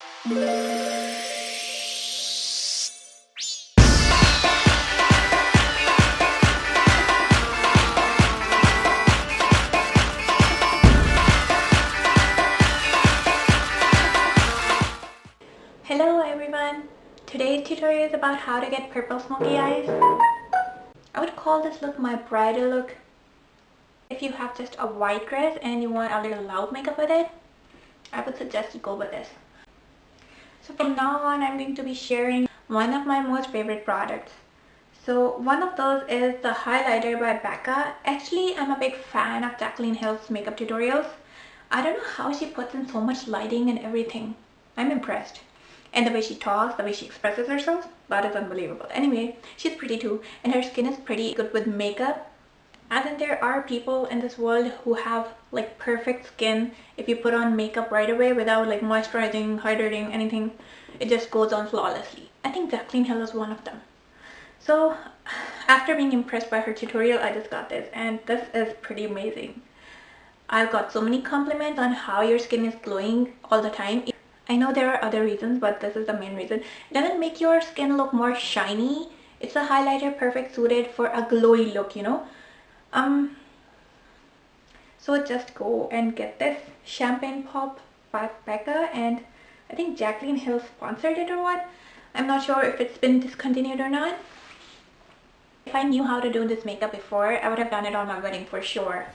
Hello everyone! Today's tutorial is about how to get purple smoky eyes. I would call this look my bridal look. If you have just a white dress and you want a little loud makeup with it, I would suggest to go with this. So from now on, I'm going to be sharing one of my most favorite products. So one of those is the highlighter by Becca. Actually, I'm a big fan of Jaclyn Hill's makeup tutorials. I don't know how she puts in so much lighting and everything. I'm impressed. And the way she talks, the way she expresses herself, that is unbelievable. Anyway, she's pretty too, and her skin is pretty good with makeup. As in, there are people in this world who have like perfect skin. If you put on makeup right away without like moisturizing, hydrating, anything, it just goes on flawlessly. I think Jaclyn Hill is one of them. So after being impressed by her tutorial, I just got this, and this is pretty amazing. I've got so many compliments on how your skin is glowing all the time. I know there are other reasons, but this is the main reason. It doesn't make your skin look more shiny. It's a highlighter perfect suited for a glowy look, you know. So just go and get this Champagne Pop by Becca, and I think Jaclyn Hill sponsored it or what. I'm not sure if it's been discontinued or not. If I knew how to do this makeup before, I would have done it on my wedding for sure.